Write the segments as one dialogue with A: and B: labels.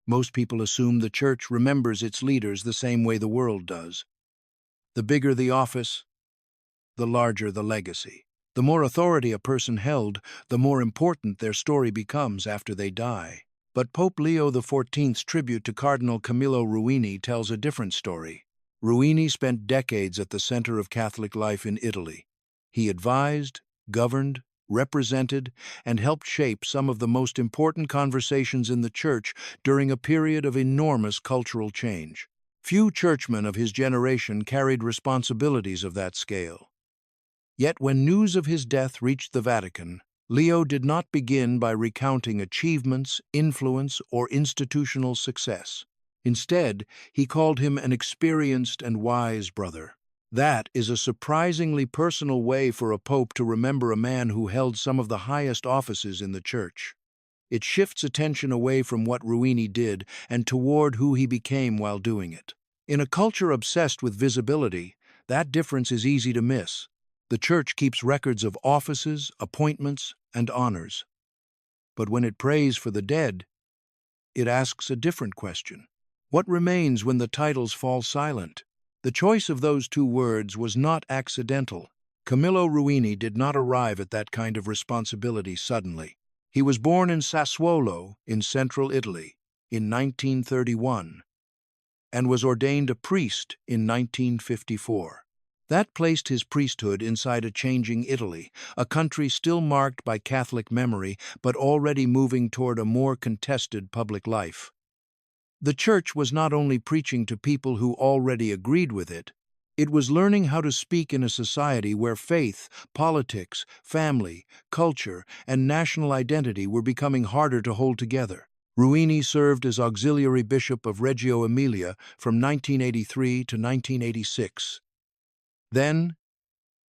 A: Most people assume the Church remembers its leaders the same way the world does. The bigger the office, the larger the legacy. The more authority a person held, the more important their story becomes after they die. But Pope Leo XIV's tribute to Cardinal Camillo Ruini tells a different story. Ruini spent decades at the center of Catholic life in Italy. He advised, governed, represented, and helped shape some of the most important conversations in the Church during a period of enormous cultural change. Few churchmen of his generation carried responsibilities of that scale. Yet when news of his death reached the Vatican, Leo did not begin by recounting achievements, influence, or institutional success. Instead, he called him an experienced and wise brother. That is a surprisingly personal way for a pope to remember a man who held some of the highest offices in the Church. It shifts attention away from what Ruini did and toward who he became while doing it. In a culture obsessed with visibility, that difference is easy to miss. The Church keeps records of offices, appointments, and honors. But when it prays for the dead, it asks a different question. What remains when the titles fall silent? The choice of those two words was not accidental. Camillo Ruini did not arrive at that kind of responsibility suddenly. He was born in Sassuolo, in central Italy, in 1931, and was ordained a priest in 1954. That placed his priesthood inside a changing Italy, a country still marked by Catholic memory, but already moving toward a more contested public life. The Church was not only preaching to people who already agreed with it, it was learning how to speak in a society where faith, politics, family, culture, and national identity were becoming harder to hold together. Ruini served as auxiliary bishop of Reggio Emilia from 1983 to 1986. Then,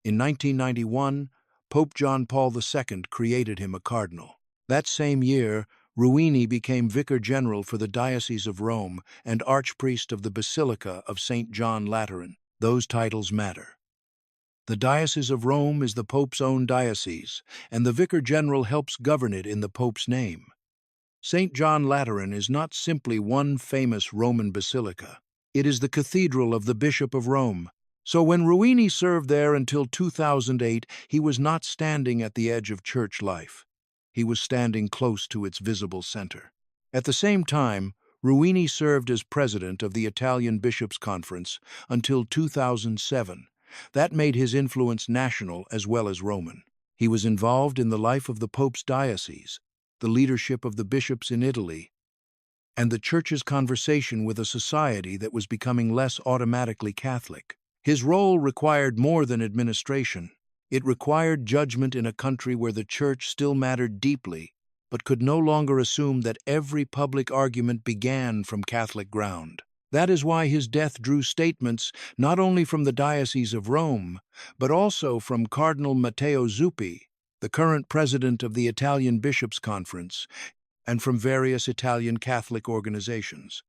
A: in 1991, Pope John Paul II created him a cardinal. That same year, Ruini became Vicar General for the Diocese of Rome and Archpriest of the Basilica of St. John Lateran. Those titles matter. The Diocese of Rome is the Pope's own diocese, and the Vicar General helps govern it in the Pope's name. St. John Lateran is not simply one famous Roman basilica. It is the cathedral of the Bishop of Rome. So when Ruini served there until 2008, he was not standing at the edge of church life. He was standing close to its visible center. At the same time, Ruini served as president of the Italian Bishops' Conference until 2007. That made his influence national as well as Roman. He was involved in the life of the Pope's diocese, the leadership of the bishops in Italy, and the Church's conversation with a society that was becoming less automatically Catholic. His role required more than administration. It required judgment in a country where the Church still mattered deeply, but could no longer assume that every public argument began from Catholic ground. That is why his death drew statements not only from the Diocese of Rome, but also from Cardinal Matteo Zuppi, the current president of the Italian Bishops' Conference, and from various Italian Catholic organizations.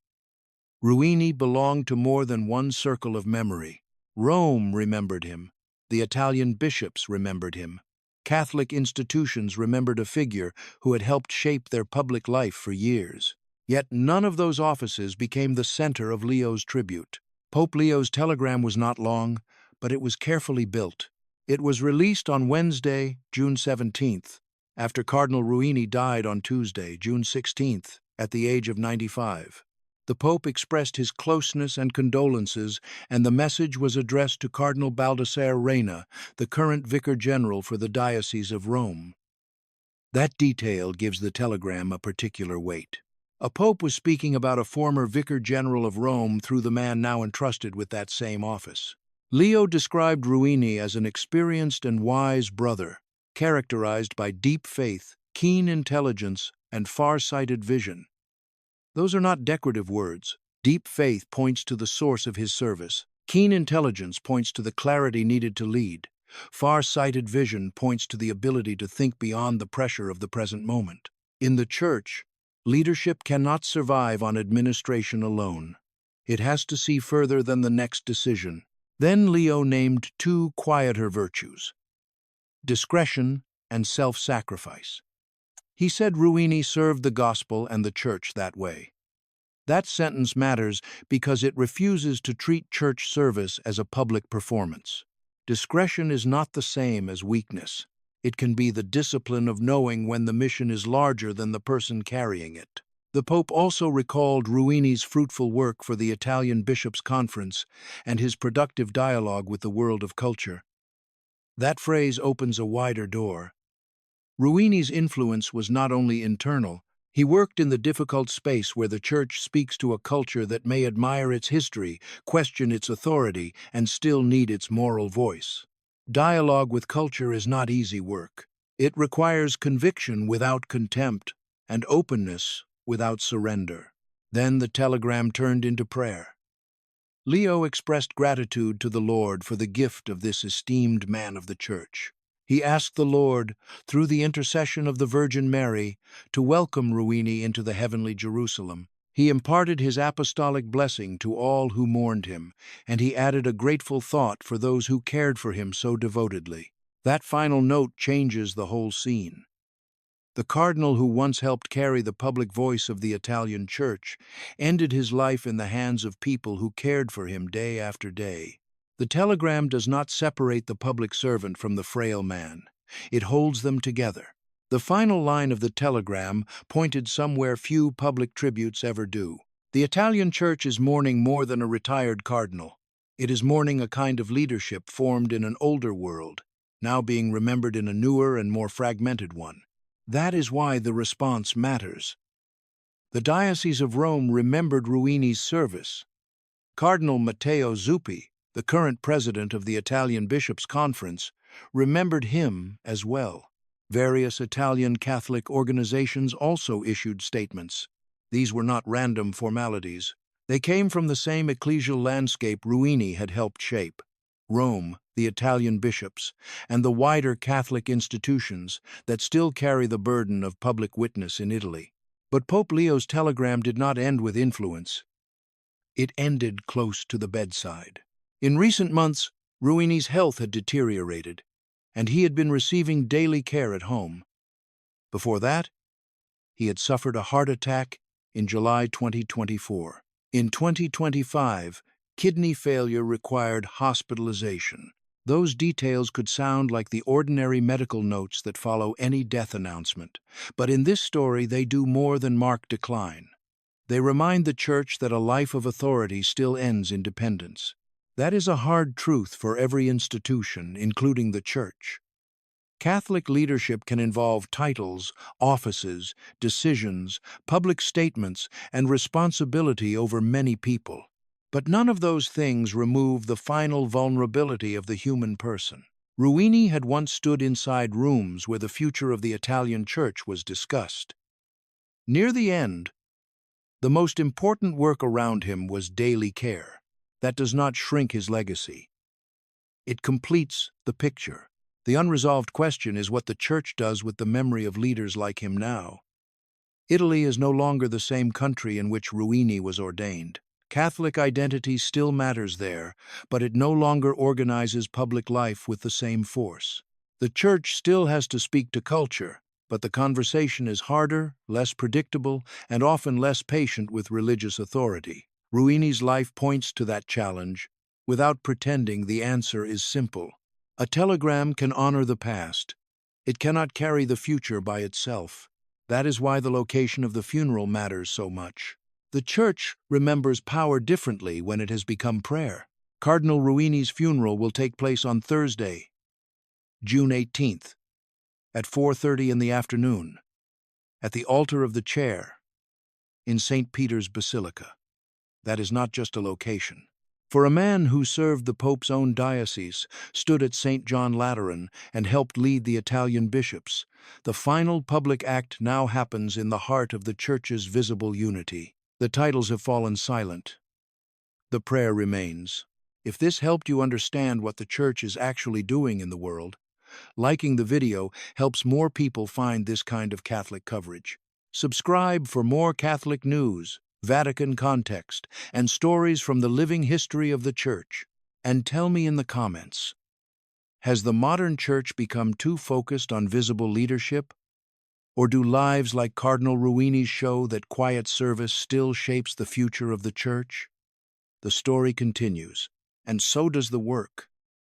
A: Ruini belonged to more than one circle of memory. Rome remembered him. The Italian bishops remembered him. Catholic institutions remembered a figure who had helped shape their public life for years. Yet none of those offices became the center of Leo's tribute. Pope Leo's telegram was not long, but it was carefully built. It was released on Wednesday, June 17th, after Cardinal Ruini died on Tuesday, June 16th, at the age of 95. The Pope expressed his closeness and condolences, and the message was addressed to Cardinal Baldassare Reina, the current Vicar General for the Diocese of Rome. That detail gives the telegram a particular weight. A pope was speaking about a former Vicar General of Rome through the man now entrusted with that same office. Leo described Ruini as an experienced and wise brother, characterized by deep faith, keen intelligence, and far-sighted vision. Those are not decorative words. Deep faith points to the source of his service. Keen intelligence points to the clarity needed to lead. Far-sighted vision points to the ability to think beyond the pressure of the present moment. In the Church, leadership cannot survive on administration alone. It has to see further than the next decision. Then Leo named two quieter virtues: discretion and self-sacrifice. He said Ruini served the gospel and the Church that way. That sentence matters because it refuses to treat church service as a public performance. Discretion is not the same as weakness. It can be the discipline of knowing when the mission is larger than the person carrying it. The Pope also recalled Ruini's fruitful work for the Italian Bishops' Conference and his productive dialogue with the world of culture. That phrase opens a wider door. Ruini's influence was not only internal. He worked in the difficult space where the Church speaks to a culture that may admire its history, question its authority, and still need its moral voice. Dialogue with culture is not easy work. It requires conviction without contempt and openness without surrender. Then the telegram turned into prayer. Leo expressed gratitude to the Lord for the gift of this esteemed man of the Church. He asked the Lord, through the intercession of the Virgin Mary, to welcome Ruini into the heavenly Jerusalem. He imparted his apostolic blessing to all who mourned him, and he added a grateful thought for those who cared for him so devotedly. That final note changes the whole scene. The cardinal who once helped carry the public voice of the Italian Church ended his life in the hands of people who cared for him day after day. The telegram does not separate the public servant from the frail man. It holds them together. The final line of the telegram pointed somewhere few public tributes ever do. The Italian Church is mourning more than a retired cardinal. It is mourning a kind of leadership formed in an older world, now being remembered in a newer and more fragmented one. That is why the response matters. The Diocese of Rome remembered Ruini's service. Cardinal Matteo Zuppi, the current president of the Italian Bishops' Conference, remembered him as well. Various Italian Catholic organizations also issued statements. These were not random formalities. They came from the same ecclesial landscape Ruini had helped shape. Rome, the Italian bishops, and the wider Catholic institutions that still carry the burden of public witness in Italy. But Pope Leo's telegram did not end with influence. It ended close to the bedside. In recent months, Ruini's health had deteriorated, and he had been receiving daily care at home. Before that, he had suffered a heart attack in July 2024. In 2025, kidney failure required hospitalization. Those details could sound like the ordinary medical notes that follow any death announcement, but in this story they do more than mark decline. They remind the Church that a life of authority still ends in dependence. That is a hard truth for every institution, including the Church. Catholic leadership can involve titles, offices, decisions, public statements, and responsibility over many people. But none of those things remove the final vulnerability of the human person. Ruini had once stood inside rooms where the future of the Italian Church was discussed. Near the end, the most important work around him was daily care. That does not shrink his legacy. It completes the picture. The unresolved question is what the Church does with the memory of leaders like him now. Italy is no longer the same country in which Ruini was ordained. Catholic identity still matters there, but it no longer organizes public life with the same force. The Church still has to speak to culture, but the conversation is harder, less predictable, and often less patient with religious authority. Ruini's life points to that challenge. Without pretending, the answer is simple. A telegram can honor the past. It cannot carry the future by itself. That is why the location of the funeral matters so much. The Church remembers power differently when it has become prayer. Cardinal Ruini's funeral will take place on Thursday, June 18th, at 4:30 in the afternoon, at the altar of the chair in St. Peter's Basilica. That is not just a location. For a man who served the Pope's own diocese, stood at St. John Lateran, and helped lead the Italian bishops, the final public act now happens in the heart of the Church's visible unity. The titles have fallen silent. The prayer remains. If this helped you understand what the Church is actually doing in the world, liking the video helps more people find this kind of Catholic coverage. Subscribe for more Catholic news, Vatican context, and stories from the living history of the Church. And tell me in the comments, has the modern Church become too focused on visible leadership? Or do lives like Cardinal Ruini's show that quiet service still shapes the future of the Church? The story continues, and so does the work.